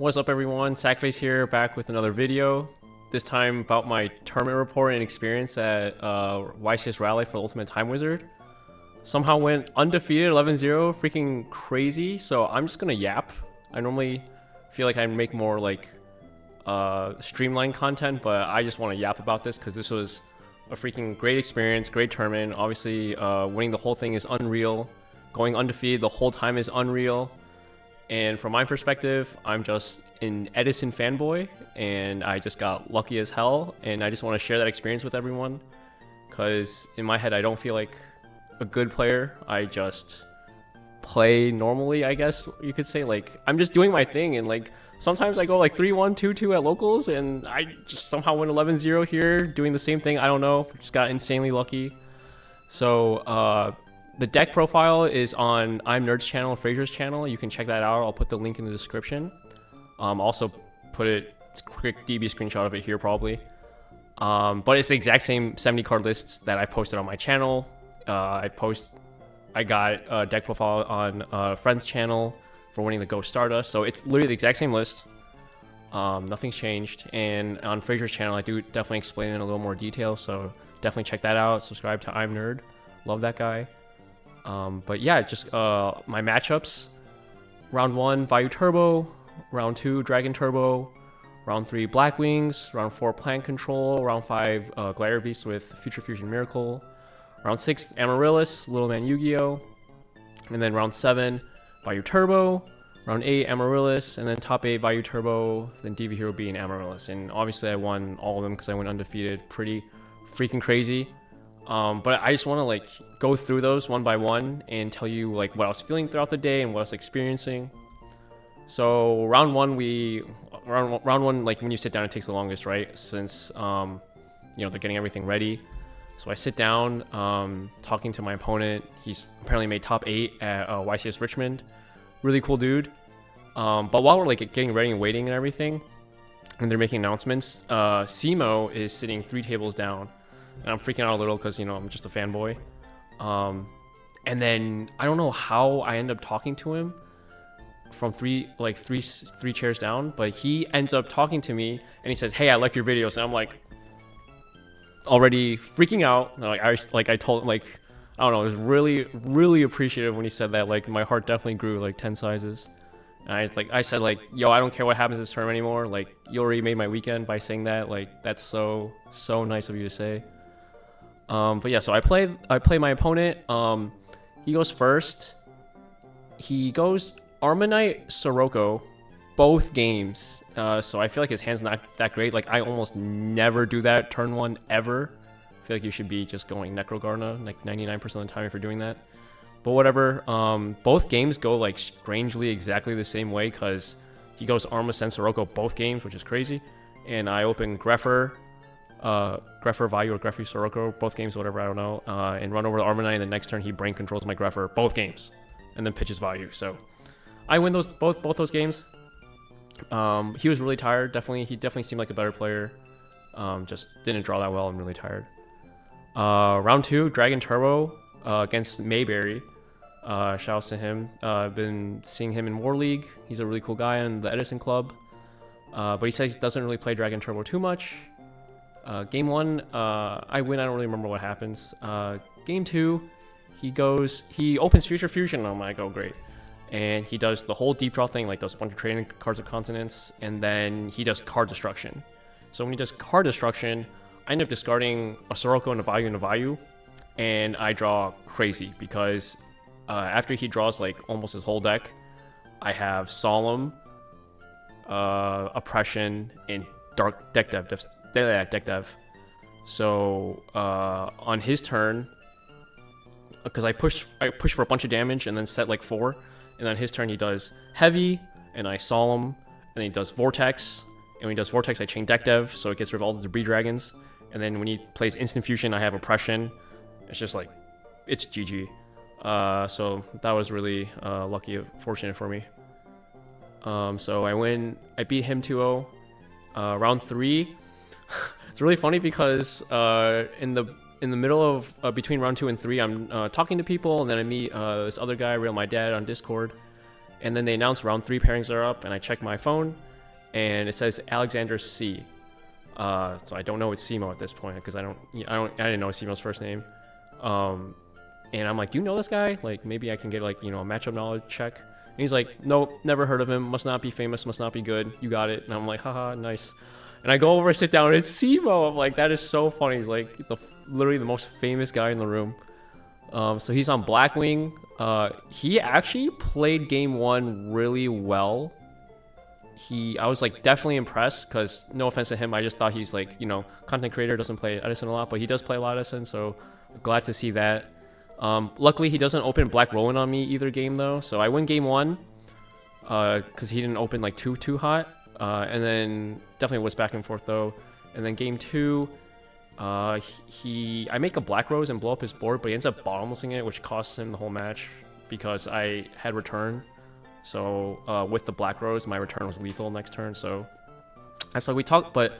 What's up everyone, Sackface here, back with another video. This time about my tournament report and experience at YCS Raleigh for the Ultimate Time Wizard. Somehow went undefeated 11-0, freaking crazy, so I'm just gonna yap. I normally feel like I make more like streamlined content, but I just want to yap about this because this was a freaking great experience, great tournament. Obviously winning the whole thing is unreal. Going undefeated the whole time is unreal. And from my perspective, I'm just an Edison fanboy, and I just got lucky as hell, and I just want to share that experience with everyone, because in my head, I don't feel like a good player. I just play normally, I guess you could say. Like, I'm just doing my thing, and like, sometimes I go like 3-1, 2-2 at locals, and I just somehow win 11-0 here, doing the same thing. I don't know, just got insanely lucky. So, the deck profile is on I'm Nerd's channel, Fraser's channel. You can check that out. I'll put the link in the description. Also put it, quick DB screenshot of it here probably. But it's the exact same 70 card lists that I posted on my channel. I got a deck profile on a friend's channel for winning the Ghost Stardust. So it's literally the exact same list. Nothing's changed. And on Fraser's channel, I do definitely explain it in a little more detail. So definitely check that out. Subscribe to I'm Nerd. Love that guy. But yeah, just my matchups. Round 1, Vayu Turbo. Round 2, Dragon Turbo. Round 3, Black Wings. Round 4, Plant Control. Round 5, Glider Beast with Future Fusion Miracle. Round 6, Amaryllis, Little Man Yu-Gi-Oh! And then round 7, Vayu Turbo. Round 8, Amaryllis. And then top 8, Vayu Turbo. Then DV Hero B and Amaryllis. And obviously I won all of them because I went undefeated. Pretty freaking crazy. But I just want to like go through those one by one and tell you like what I was feeling throughout the day and what I was experiencing. So round one, like when you sit down, it takes the longest, right? Since you know, they're getting everything ready. So I sit down, talking to my opponent. He's apparently made top 8 at YCS Richmond. Really cool dude. But while we're like getting ready and waiting and everything, and they're making announcements, Simo is sitting 3 tables down. And I'm freaking out a little because, you know, I'm just a fanboy. And then I don't know how I end up talking to him from three chairs down, but he ends up talking to me and he says, "Hey, I like your videos." And I'm like already freaking out. And I told him, like, I don't know, it was really, really appreciative when he said that. Like, my heart definitely grew like 10 sizes. And I said like, "Yo, I don't care what happens this term anymore. Like, you already made my weekend by saying that. Like, that's so nice of you to say." But yeah, so I play my opponent. He goes first. He goes Armanite Sirocco, both games. So I feel like his hand's not that great. Like, I almost never do that turn 1 ever. I feel like you should be just going Necrogarna like 99% of the time if you're doing that. But whatever. Both games go like strangely exactly the same way because he goes Armacen Sirocco both games, which is crazy. And I open Greffer Vayu or Greffer Sirocco, both games, whatever, I don't know, and run over the Armanite, and the next turn he brain controls my Greffer, both games, and then pitches Vayu. So I win those both those games. He was really tired. He definitely seemed like a better player. Just didn't draw that well. I'm really tired. Round 2, Dragon Turbo against Mayberry. Shouts to him. I've been seeing him in War League. He's a really cool guy in the Edison Club. But he says he doesn't really play Dragon Turbo too much. Game 1, I win. I don't really remember what happens. Game 2, he opens Future Fusion. I'm like, oh great. And he does the whole deep draw thing, like does a bunch of trading cards of continents, and then he does card destruction. So when he does card destruction, I end up discarding a Sirocco and a Vayu, and I draw crazy because after he draws like almost his whole deck, I have Solemn, Oppression, and Dark Deck Dev. So on his turn, because I push for a bunch of damage and then set like 4, and on his turn he does Heavy, and I Solemn, and then he does Vortex, and when he does Vortex I chain Deck Dev, so it gets rid of all the Debris Dragons, and then when he plays Instant Fusion I have Oppression. It's just like, it's GG. So that was really lucky, fortunate for me. So I win. I beat him 2-0. Round 3. It's really funny because in the middle of between round 2 and 3, I'm talking to people, and then I meet this other guy, Real My Dad, on Discord, and then they announce round 3 pairings are up, and I check my phone, and it says Alexander C. So I don't know it's Simo at this point because I didn't know Simo's first name. And I'm like, do you know this guy? Like, maybe I can get like, you know, a matchup knowledge check. And he's like, nope, never heard of him. Must not be famous. Must not be good. You got it. And I'm like, haha, nice. And I go over, sit down, and it's Simo. I'm like, that is so funny. He's like literally the most famous guy in the room. So he's on Blackwing. He actually played game 1 really well. I was like definitely impressed because no offense to him, I just thought he's like, you know, content creator, doesn't play Edison a lot, but he does play a lot of Edison, so glad to see that. Luckily he doesn't open Black Rowan on me either game though, so I win game 1 because he didn't open like too hot, and then definitely was back and forth though. And then game 2, I make a Black Rose and blow up his board, but he ends up bottomlessing it, which costs him the whole match because I had return. So with the Black Rose, my return was lethal next turn. So that's why we talked, but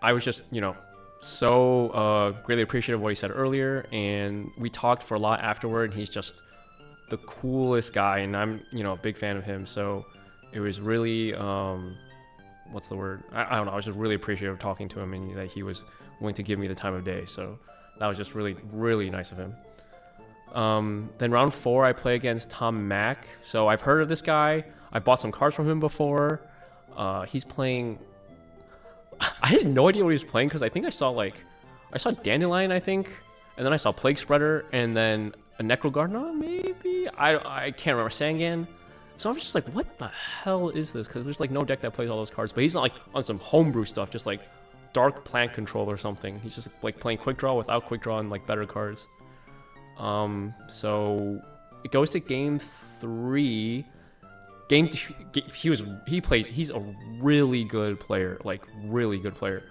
I was just, you know, so greatly appreciative of what he said earlier, and we talked for a lot afterward. He's just the coolest guy, and I'm, you know, a big fan of him. So it was really, what's the word? I don't know. I was just really appreciative of talking to him and that he was willing to give me the time of day. So that was just really, really nice of him. Then round 4, I play against Tom Mack. So I've heard of this guy. I've bought some cards from him before. He's playing... I had no idea what he was playing because I think I saw Dandelion, I think. And then I saw Plague Spreader and then a Necro Gardener, maybe? I can't remember. Sangan. So I'm just like, what the hell is this? Because there's like no deck that plays all those cards. But he's not like on some homebrew stuff, just like Dark Plant Control or something. He's just like playing Quick Draw without Quick Draw and like better cards. So it goes to game 3. He's a really good player, like really good player.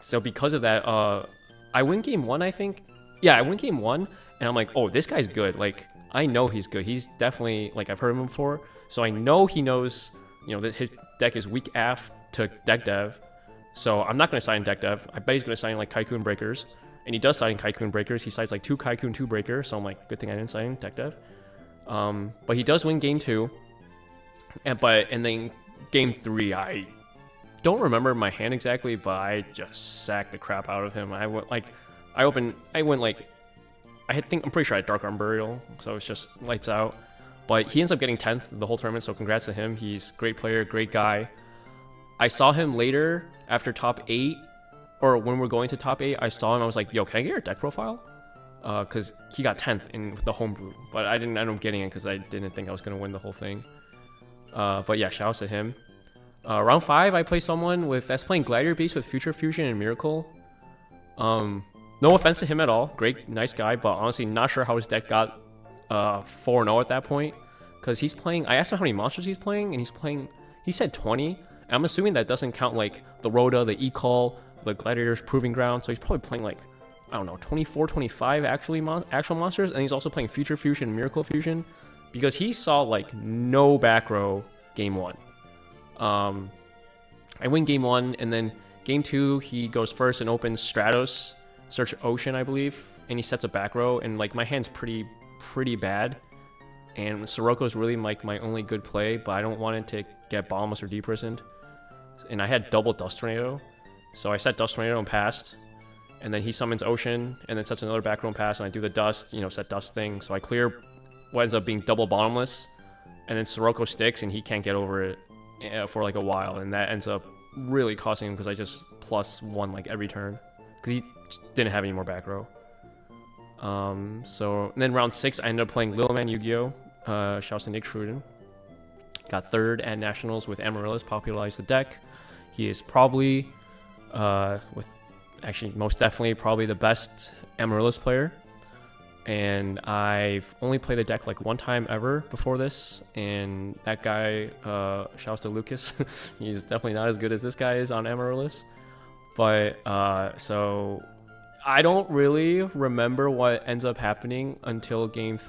So because of that, I win game 1, I think. Yeah, I win game 1, and I'm like, oh, this guy's good. Like, I know he's good. He's definitely, like, I've heard of him before. So I know he knows, you know, that his deck is weak AF to deck dev. So I'm not going to sign deck dev. I bet he's going to sign like Kaikun Breakers. And he does sign Kaikun Breakers. He signs like 2 Kaikun 2 Breaker. So I'm like, good thing I didn't sign deck dev. But he does win game 2. And then game 3, I don't remember my hand exactly, but I just sacked the crap out of him. I'm pretty sure I had Dark Arm Burial, so it's just lights out. But he ends up getting 10th the whole tournament, so congrats to him. He's a great player, great guy. I saw him later after top 8, or when we're going to top 8, I saw him. I was like, yo, can I get your deck profile? Because he got 10th in the homebrew, but I didn't end up getting it because I didn't think I was going to win the whole thing. But yeah, shout out to him. Round 5, I play someone that's playing Gladiator Beast with Future Fusion and Miracle. No offense to him at all. Great, nice guy, but honestly, not sure how his deck got 4-0 at that point. Because he's playing, I asked him how many monsters he's playing, and he said 20. And I'm assuming that doesn't count like the Rhoda, the E-Call, the Gladiator's Proving Ground. So he's probably playing like, I don't know, 24, 25 actual monsters. And he's also playing Future Fusion and Miracle Fusion. Because he saw like no back row game 1. I win game 1, and then game 2 he goes first and opens Stratos, Search Ocean, I believe, and he sets a back row, and like my hand's pretty bad, and Siroko's really like my only good play, but I don't want it to get bottomless or deprisoned, and I had double Dust Tornado, so I set Dust Tornado and passed, and then he summons Ocean, and then sets another back row and pass, and I do the Dust, set Dust thing, so I clear what ends up being double bottomless, and then Sirocco sticks and he can't get over it for like a while, and that ends up really costing him because I just +1 like every turn because he didn't have any more back row. So and then round 6 I ended up playing Little Man Yu-Gi-Oh! Shouts to Nick Schruden. Got 3rd at Nationals with Amaryllis, popularized the deck. He is probably most definitely probably the best Amaryllis player. And I've only played the deck like 1 time ever before this, and that guy, shouts to Lucas, he's definitely not as good as this guy is on Amaryllis. But, so, I don't really remember what ends up happening until game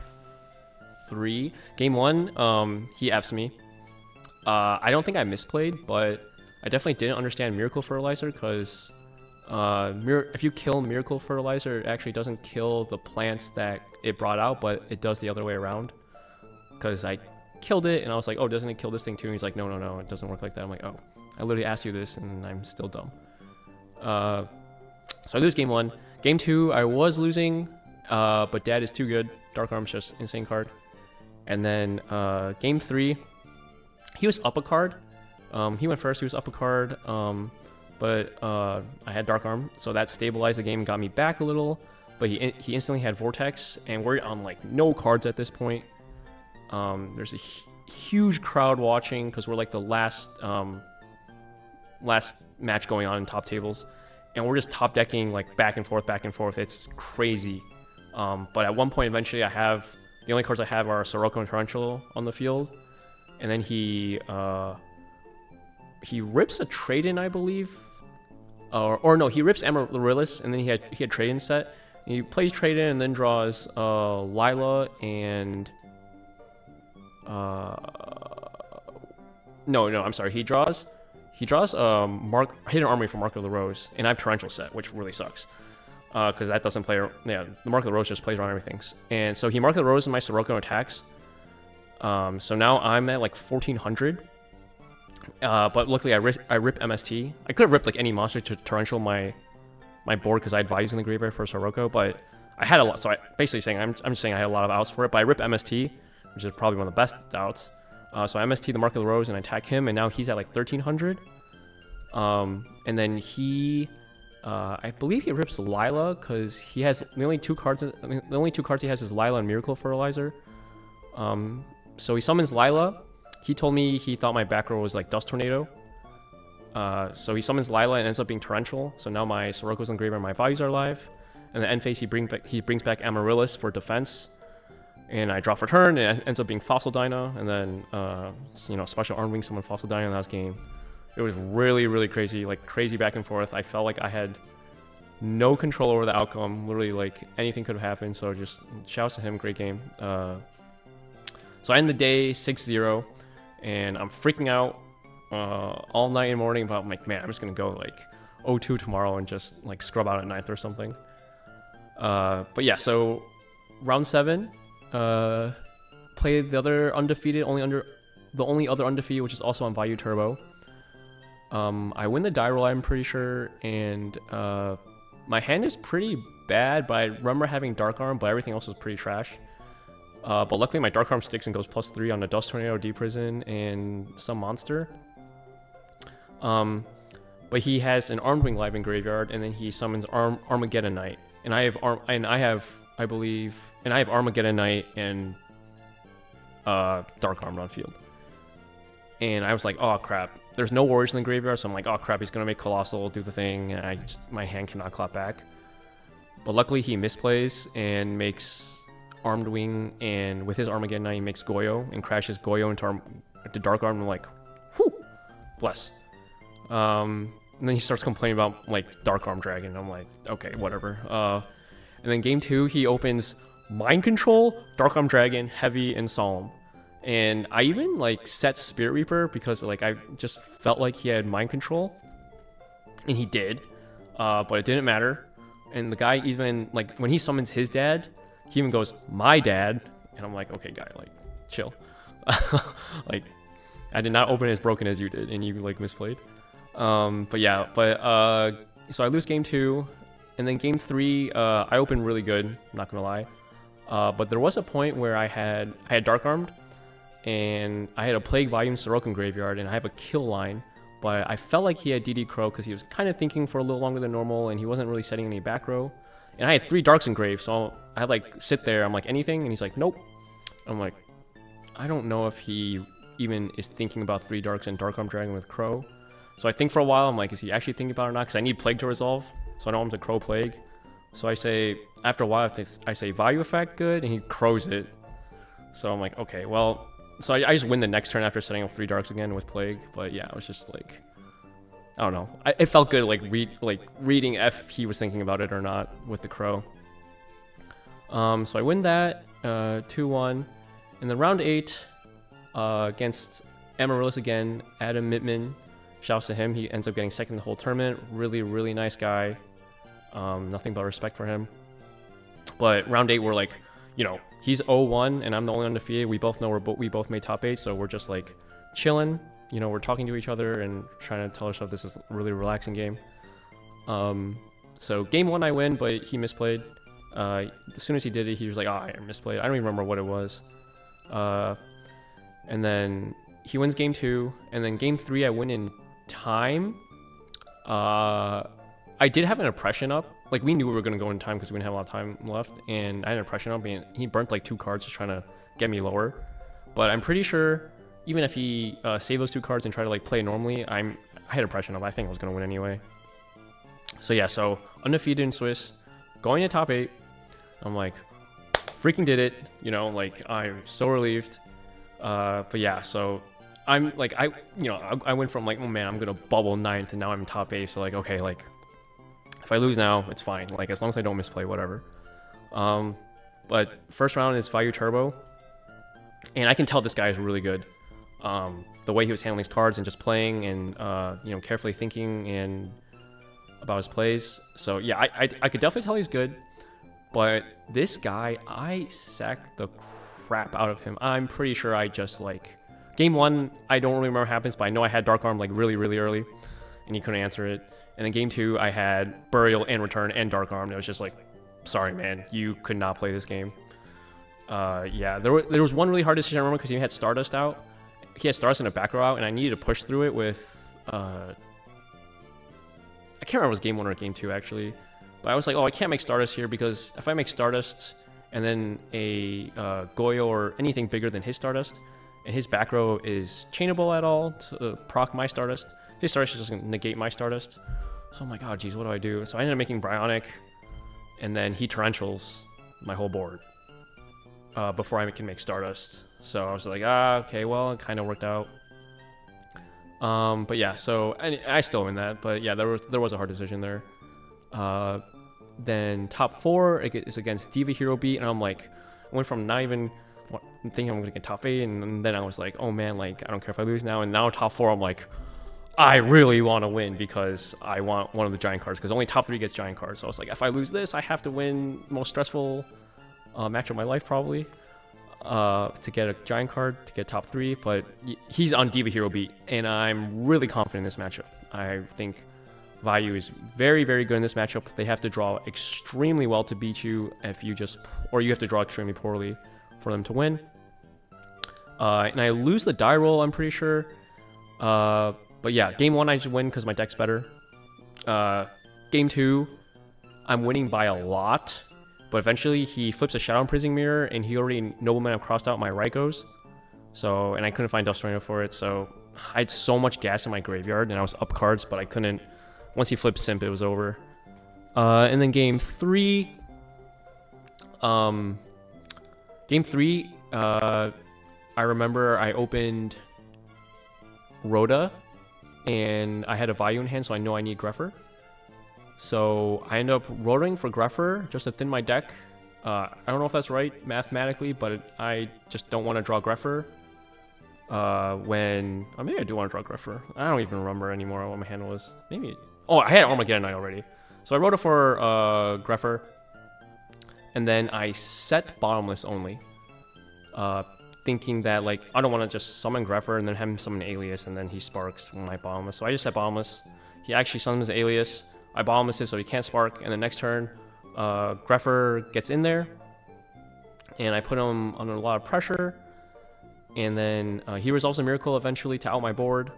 3. Game 1, he F's me. I don't think I misplayed, but I definitely didn't understand Miracle Fertilizer, because if you kill Miracle Fertilizer, it actually doesn't kill the plants that it brought out, but it does the other way around. Because I killed it, and I was like, oh, doesn't it kill this thing too? And he's like, no, it doesn't work like that. I'm like, oh, I literally asked you this, and I'm still dumb. So I lose game 1. Game 2, I was losing, but Dad is too good. Dark Arm's just insane card. And then game 3, he was up a card. He went first. He was up a card, but I had Dark Arm, so that stabilized the game and got me back a little. But he instantly had Vortex, and we're on like no cards at this point. There's a huge crowd watching because we're like the last match going on in top tables, and we're just top decking like back and forth. It's crazy. But at one point, eventually, the only cards I have are Sirocco and Torrential on the field, and then he rips a trade-in, I believe, or no, he rips Amaryllis, and then he had trade-in set. He plays trade-in and then draws Lila and no, I'm sorry. He draws Hidden Armory for Mark of the Rose, and I have Torrential set, which really sucks. Because that doesn't play. Yeah, the Mark of the Rose just plays around everything. And so he Mark of the Rose in my Sirocco attacks. So now I'm at like 1400. But luckily I rip MST. I could have ripped like any monster to Torrential my board because I had values in the graveyard for Sirocco, but I had a lot. So I'm just saying I had a lot of outs for it. But I rip MST, which is probably one of the best outs. So I MST the Mark of the Rose and I attack him, and now he's at like 1300. And then he. I believe he rips Lila because he has the only two cards he has is Lila and Miracle Fertilizer. So he summons Lila. He told me he thought my back row was like Dust Tornado. So he summons Lila and ends up being Torrential. So now my Sirocco's in graveyard, my values are live. And the end phase he brings back Amaryllis for defense. And I draw for turn, and it ends up being Fossil Dyna, and then special Arm Wing summon Fossil Dyna in the last game. It was really, really crazy, like crazy back and forth. I felt like I had no control over the outcome. Literally, like anything could have happened. So just shouts to him, great game. So I end the day 6-0, and I'm freaking out all night and morning about like, man, I'm just gonna go like 0-2 tomorrow and just like scrub out at 9th or something. But yeah, so round 7, played the other undefeated, the only other undefeated, which is also on Bayou Turbo. I win the die roll, I'm pretty sure, and my hand is pretty bad, but I remember having Dark Arm, but everything else was pretty trash. But luckily my Dark Arm sticks and goes +3 on the Dust Tornado, Deep Prison, and some monster. But he has an Armed Wing live in graveyard, and then he summons Armageddon Knight, and I have Armageddon Knight and Dark Arm on field. And I was like, oh crap. There's no warriors in the graveyard, so I'm like, oh crap, he's gonna make Colossal, do the thing, and my hand cannot clap back. But luckily he misplays and makes Armed Wing, and with his Armageddon Knight he makes Goyo and crashes Goyo into Dark Arm. And I'm like, whew, bless. And then he starts complaining about like Dark Arm Dragon, and I'm like, okay, whatever. And then game 2 he opens Mind Control, Dark Arm Dragon, Heavy, and Solemn. And I even like set Spirit Reaper because like I just felt like he had Mind Control, and he did, but it didn't matter. And the guy even like when he summons his dad, he even goes my dad, and I'm like, okay guy, like chill. Like I did not open as broken as you did, and you like misplayed. But yeah, so I lose game 2, and then game 3 I opened really good, not gonna lie. But there was a point where I had Dark Armed, and I had a Plague Volume Sirocco graveyard, and I have a kill line, but I felt like he had DD Crow because he was kind of thinking for a little longer than normal, and he wasn't really setting any back row. And I had 3 Darks engraved, so I had like sit there, I'm like, anything? And he's like, nope. I'm like, I don't know if he even is thinking about 3 Darks and Dark Arm Dragon with Crow. So I think for a while, I'm like, is he actually thinking about it or not? Because I need Plague to resolve, so I don't want him to Crow Plague. So I say, after a while, I say Value Effect good, and he Crows it. So I'm like, okay, well, so I just win the next turn after setting up 3 Darks again with Plague. But yeah, it was just like, I don't know. It felt good, like reading if he was thinking about it or not with the Crow. So I win that 2-1, and then round 8 against Amaryllis again. Adam Mittman, shouts to him. He ends up getting second the whole tournament. Really, really nice guy. Nothing but respect for him. But round 8, we're like, He's 0-1 and I'm the only undefeated. We both know we both made top 8, so we're just like chilling. You know, we're talking to each other and trying to tell ourselves this is a really relaxing game. So game 1 I win, but he misplayed. As soon as he did it, he was like, I misplayed. I don't even remember what it was. And then he wins game 2, and then game 3 I win in time. I did have an impression up. Like, we knew we were going to go in time because we didn't have a lot of time left, and I had an impression up, and he burnt like 2 cards just trying to get me lower. But I'm pretty sure even if he saved those 2 cards and tried to like play normally, I had impression up. I think I was going to win anyway. So yeah, so undefeated in Swiss, going to top 8. I'm like, freaking did it. You know, like, I'm so relieved. But yeah, so I'm like, I went from like, oh man, I'm gonna bubble 9th, and now I'm in top 8. So like, okay, like, if I lose now, it's fine. Like, as long as I don't misplay, whatever. But first round is Vayu Turbo, and I can tell this guy is really good. The way he was handling his cards and just playing, and you know, carefully thinking and about his plays. So yeah, I could definitely tell he's good. But this guy, I sacked the crap out of him. I'm pretty sure I just like game 1. I don't really remember what happens, but I know I had Dark Arm like really early, and he couldn't answer it. And then game 2, I had Burial and Return and Dark Arm. And it was just like, sorry man, you could not play this game. Yeah, there was one really hard decision I remember because he had Stardust out. He had Stardust in a back row out, and I needed to push through it with I can't remember if it was game 1 or game 2 actually. But I was like, oh, I can't make Stardust here because if I make Stardust and then a Goyo or anything bigger than his Stardust, and his back row is chainable at all to proc my Stardust, his Stardust is just going to negate my Stardust. So I'm like, oh, geez, what do I do? So I ended up making Bryonic, and then he Torrentials my whole board before I can make Stardust. So I was like, okay, well, it kind of worked out. But yeah, so I still win that. But yeah, there was a hard decision there. Then top 4 is against Diva Hero Beat, and I'm like, I went from not even thinking I'm gonna get top 8, and then I was like, oh man, like, I don't care if I lose now. And now top 4, I'm like, I really want to win because I want one of the giant cards, because only top 3 gets giant cards. So I was like, if I lose this, I have to win most stressful match of my life probably to get a giant card to get top 3. But he's on Diva Hero Beat, and I'm really confident in this matchup. I think Vayu is very good in this matchup. They have to draw extremely well to beat you or you have to draw extremely poorly for them to win. And I lose the die roll, I'm pretty sure. But yeah, game 1 I just win because my deck's better. Game 2, I'm winning by a lot. But eventually he flips a Shadow Imprisoning Mirror, and he already Nobleman crossed out my Raikos. So, and I couldn't find Dust Tornado for it. So I had so much gas in my graveyard, and I was up cards, but I couldn't. Once he flipped Simp, it was over. And then game 3, I remember I opened Rhoda, and I had a Vayu in hand, so I know I need Greffer. So I end up Rhodaing for Greffer just to thin my deck. I don't know if that's right mathematically, but I just don't want to draw Greffer. Maybe I do want to draw Greffer. I don't even remember anymore what my hand was. Maybe. Oh, I had Armageddon Knight already. So I wrote it for Greffer. And then I set Bottomless only. Thinking that, like, I don't want to just summon Greffer and then have him summon Alias, and then he sparks when I Bottomless. So I just set Bottomless. He actually summons Alias. I Bottomless it so he can't spark. And the next turn, Greffer gets in there. And I put him under a lot of pressure. And then he resolves a Miracle eventually to out my board.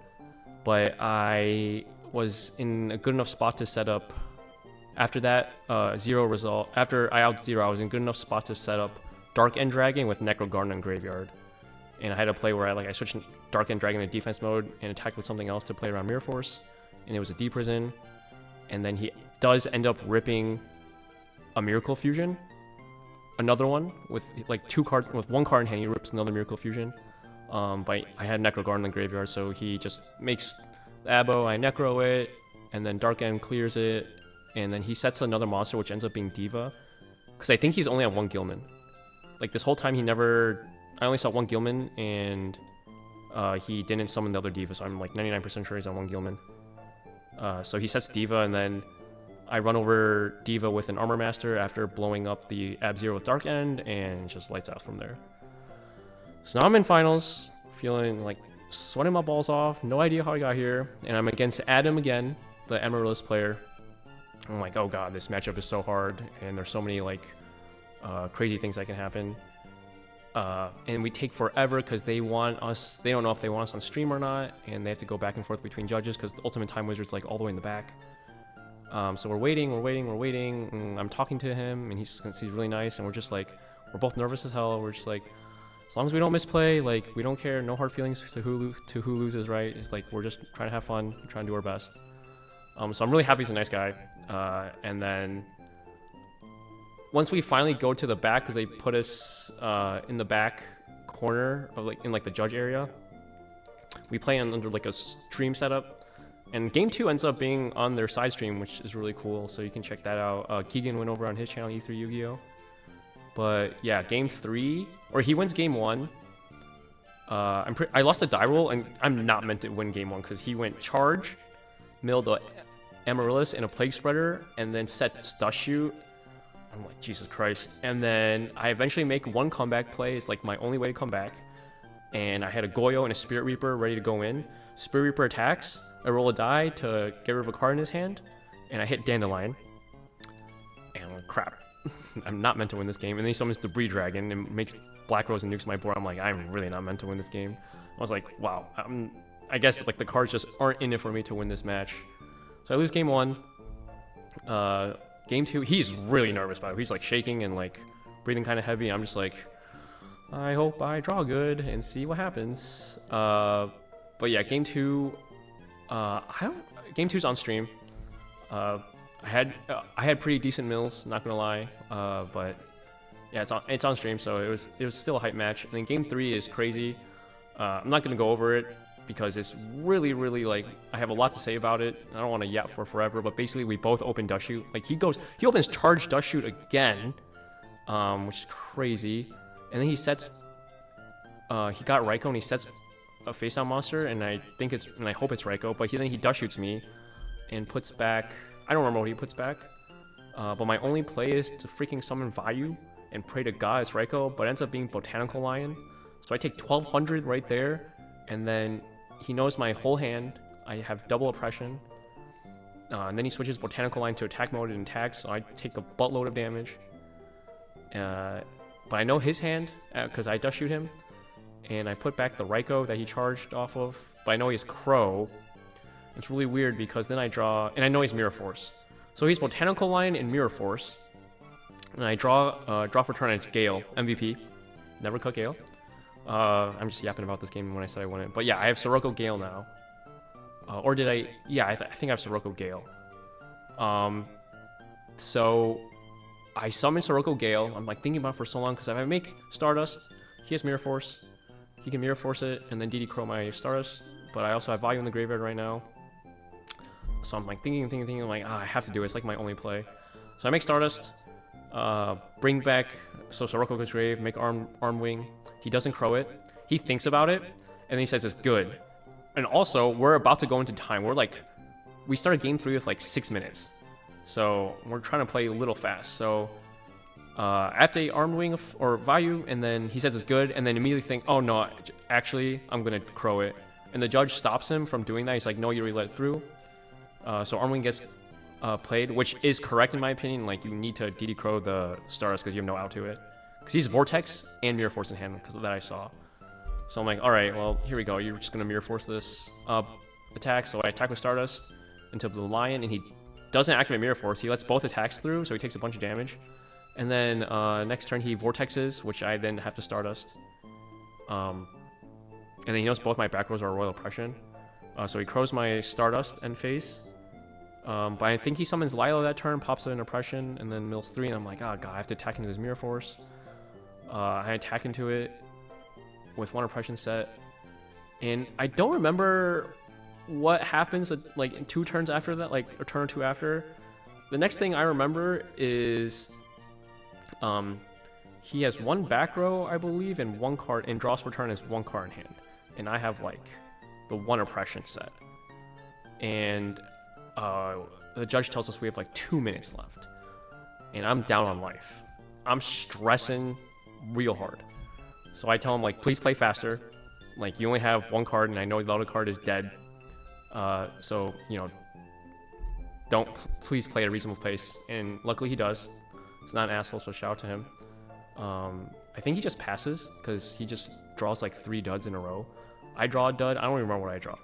But I was in a good enough spot to set up after that zero result. After I out 0, I was in good enough spot to set up Dark End Dragon with Necro Garden and Graveyard. And I had a play where I switched Dark End Dragon to defense mode and attacked with something else to play around Mirror Force. And it was a D Prison. And then he does end up ripping a Miracle Fusion. Another one with like 2 cards, with 1 card in hand, he rips another Miracle Fusion. But I had Necro Garden in the graveyard, so he just makes the Abo, I Necro it, and then Dark End clears it, and then he sets another monster, which ends up being Diva. Because I think he's only on 1 Gilman. Like, this whole time I only saw 1 Gilman, and he didn't summon the other Diva, so I'm like 99% sure he's on 1 Gilman. So he sets Diva, and then I run over Diva with an Armor Master after blowing up the Ab-Zero with Dark End, and just lights out from there. So now I'm in finals, feeling like sweating my balls off, no idea how I got here, and I'm against Adam again, the Amaryllis player. I'm like, oh god, this matchup is so hard, and there's so many like crazy things that can happen. And we take forever because they want us, they don't know if they want us on stream or not, and they have to go back and forth between judges because the Ultimate Time Wizard's like all the way in the back. So we're waiting, and I'm talking to him, and he's really nice, and we're just like, we're both nervous as hell. We're just like, as long as we don't misplay, like, we don't care, no hard feelings to who loses, right? It's like, we're just trying to have fun, trying to do our best. So I'm really happy he's a nice guy. And then once we finally go to the back, because they put us in the back corner of like in like the judge area, we play under like a stream setup. And game 2 ends up being on their side stream, which is really cool, so you can check that out. Keegan went over on his channel, E3 Yu-Gi-Oh! But yeah, game 3, or he wins game 1. I lost a die roll, and I'm not meant to win game 1 because he went charge, milled the Amaryllis and a Plague Spreader, and then set Dust Shoot. I'm like, Jesus Christ. And then I eventually make one comeback play. It's like my only way to come back. And I had a Goyo and a Spirit Reaper ready to go in. Spirit Reaper attacks. I roll a die to get rid of a card in his hand, and I hit Dandelion. And I'm like, crap. I'm not meant to win this game. And then he summons Debris Dragon and makes Black Rose and nukes my board. I'm like, I'm really not meant to win this game. I was like, wow. I guess like the cards just aren't in it for me to win this match. So I lose game 1. Game 2, he's really nervous by it. He's like shaking and like breathing kind of heavy. I'm just like, I hope I draw good and see what happens. But yeah, game 2. Game 2's on stream. I had pretty decent mills, not gonna lie. But yeah, it's on stream, so it was still a hype match. And then game 3 is crazy. I'm not gonna go over it because it's really like, I have a lot to say about it. I don't want to yap for forever, but basically we both open Dust Shoot. Like he opens charge Dust Shoot again, which is crazy. And then he sets, he got Raikou and he sets a face-down monster, and I hope it's Raikou, but then he Dust Shoots me and puts back, I don't remember what he puts back, but my only play is to freaking summon Vayu and pray to God it's Raikou, but it ends up being Botanical Lion. So I take 1200 right there, and then he knows my whole hand. I have double oppression, and then he switches Botanical Lion to attack mode and attacks, so I take a buttload of damage. But I know his hand, because I Dust Shoot him, and I put back the Raikou that he charged off of, but I know he's Crow. It's really weird because then I draw, and I know he's Mirror Force. So he's Botanical Lion and Mirror Force, and I draw for turn, and it's Gale, MVP. Never cut Gale. I'm just yapping about this game when I said I won it. But yeah, I have Sirocco Gale now. Or did I? Yeah, I think I have Sirocco Gale. So I summon Sirocco Gale. I'm like thinking about it for so long because if I make Stardust, he has Mirror Force. He can Mirror Force it and then DD Crow my Stardust. But I also have Value in the graveyard right now. So I'm like thinking. I'm like, I have to do it. It's like my only play. So I make Stardust. Bring back, so Sirocco goes grave, make Arm Wing. He doesn't Crow it. He thinks about it, and then he says it's good. And also, we're about to go into time. We started game 3 with like 6 minutes. So we're trying to play a little fast. So after Arm Wing or Value, and then he says it's good, and then immediately think, oh no, actually, I'm gonna Crow it. And the judge stops him from doing that. He's like, no, you already let it through. So Arm Wing gets played, which is correct in my opinion. Like, you need to DD Crow the Stardust because you have no out to it. Because he's Vortex and Mirror Force in hand, because of that I saw. So I'm like, alright, well, here we go. You're just going to Mirror Force this attack. So I attack with Stardust into the Lion, and he doesn't activate Mirror Force. He lets both attacks through, so he takes a bunch of damage. And then next turn he Vortexes, which I then have to Stardust. And then he knows both my back rows are Royal Oppression. So he Crows my Stardust end phase. But I think he summons Lilo that turn, pops it in Oppression, and then mills 3, and I'm like, oh god, I have to attack into his Mirror Force. I attack into it with 1 Oppression set. And I don't remember what happens like in 2 turns after that, like a turn or 2 after. The next thing I remember is he has 1 back row, I believe, and 1 card, and draws for turn is 1 card in hand. And I have like the 1 Oppression set. And the judge tells us we have like 2 minutes left, and I'm down on life. I'm stressing real hard. So I tell him, like, please play faster. Like, you only have 1 card, and I know the other card is dead. So, you know, please play at a reasonable pace. And luckily he does. He's not an asshole, so shout out to him. I think he just passes, because he just draws like 3 duds in a row. I draw a dud. I don't even remember what I draw.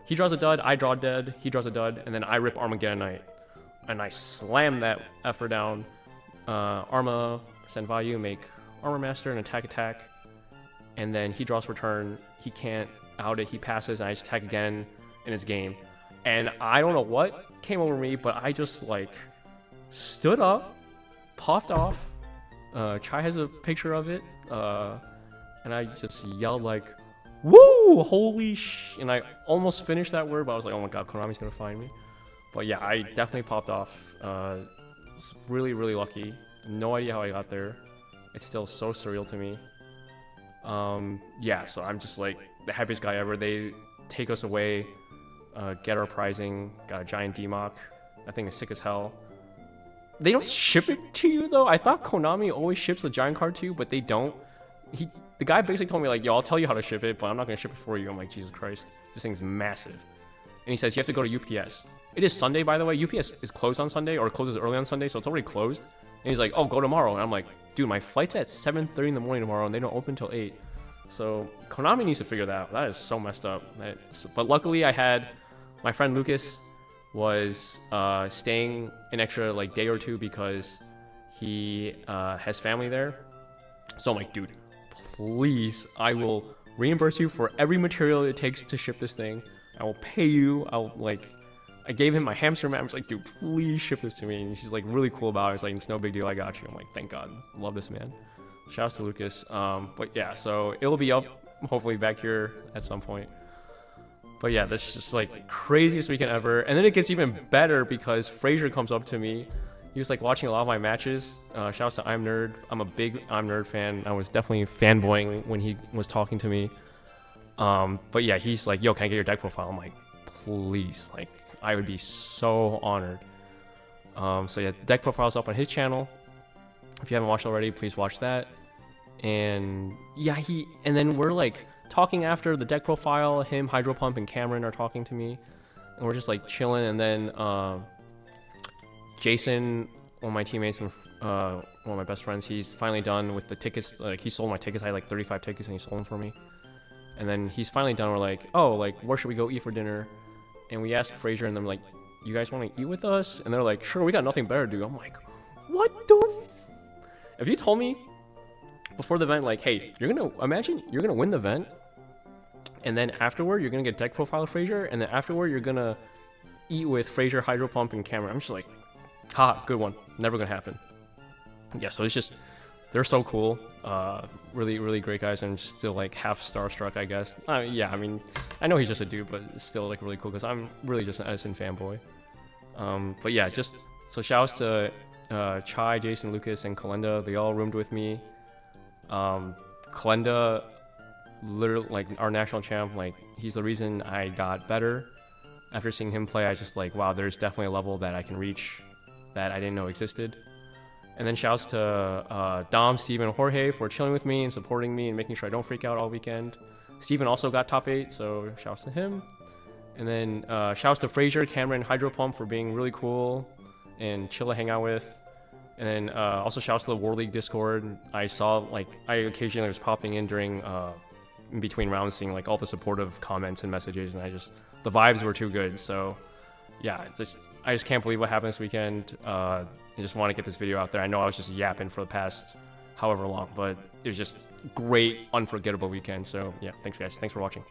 He draws a dud, I draw a dud, he draws a dud, and then I rip Armageddon Knight. And I slam that effer down. Arma, send value, make Armor Master, and attack. And then he draws return. He can't out it. He passes, and I just attack again, and it's game. And I don't know what came over me, but I just like stood up, popped off. Chai has a picture of it, and I just yelled like, "Woo! Holy sh!" And I almost finished that word, but I was like, "Oh my god, Konami's gonna find me." But yeah, I definitely popped off. Was really, really lucky. No idea how I got there. It's still so surreal to me. Yeah, so I'm just like the happiest guy ever. They take us away, get our prizing, got a giant D-Mock. That thing is sick as hell. They don't ship it to you though. I thought Konami always ships the giant card to you, but they don't. The guy basically told me like, yo, I'll tell you how to ship it, but I'm not gonna ship it for you. I'm like, Jesus Christ, this thing's massive. And he says you have to go to UPS. It is Sunday, by the way. UPS is closed on Sunday, or closes early on Sunday, so it's already closed. And he's like, oh, go tomorrow. And I'm like, dude, my flight's at 7:30 in the morning tomorrow, and they don't open till 8. So Konami needs to figure that out. That is so messed up. But luckily, I had my friend Lucas was staying an extra like day or 2 because he has family there. So I'm like, dude, please, I will reimburse you for every material it takes to ship this thing. I will pay you. I gave him my hamster map. I was like, dude, please ship this to me. And he's like really cool about it. It's like, it's no big deal. I got you. I'm like, thank God. Love this man. Shouts to Lucas. But yeah, so it'll be up hopefully back here at some point. But yeah, that's just like craziest weekend ever. And then it gets even better because Frazier comes up to me. He was like watching a lot of my matches. Shouts to I'm Nerd. I'm a big I'm Nerd fan. I was definitely fanboying when he was talking to me. But yeah, he's like, yo, can I get your deck profile? I'm like, please. Like, I would be so honored. So yeah, deck profile's up on his channel. If you haven't watched already, please watch that. And yeah, and then we're like talking after the deck profile. Him, Hydro Pump, and Cameron are talking to me, and we're just like chilling. And then Jason, one of my teammates and one of my best friends, he's finally done with the tickets. Like, he sold my tickets. I had like 35 tickets, and he sold them for me. And then he's finally done. We're like, oh, like, where should we go eat for dinner? And we asked Frazier, and they're like, you guys want to eat with us? And they're like, sure, we got nothing better to do. I'm like, what the if you told me before the event, like, hey, you're gonna win the event, and then afterward you're gonna get deck profile Frazier, and then afterward you're gonna eat with Frazier, Hydro Pump, and Cameron. I'm just like, ha, good one. Never gonna happen. Yeah, so it's just, they're so cool. Really, really great guys. I'm still like half starstruck, I guess. Yeah, I mean, I know he's just a dude, but it's still like really cool because I'm really just an Edison fanboy. But yeah, just so shouts to Chai, Jason, Lucas, and Kalenda. They all roomed with me. Kalenda, literally, like, our national champ, like, he's the reason I got better. After seeing him play, I just like, wow, there's definitely a level that I can reach that I didn't know existed. And then shouts to Dom, Steven, and Jorge for chilling with me and supporting me and making sure I don't freak out all weekend. Steven also got top 8, so shouts to him. And then shouts to Frazier, Cameron, and Hydro Pump for being really cool and chill to hang out with. And then also shouts to the War League Discord. I saw, like, I occasionally was popping in during, in between rounds, seeing like all the supportive comments and messages, and the vibes were too good. So yeah, I just can't believe what happened this weekend. I just want to get this video out there. I know I was just yapping for the past however long, but it was just great, unforgettable weekend. So yeah, thanks guys. Thanks for watching.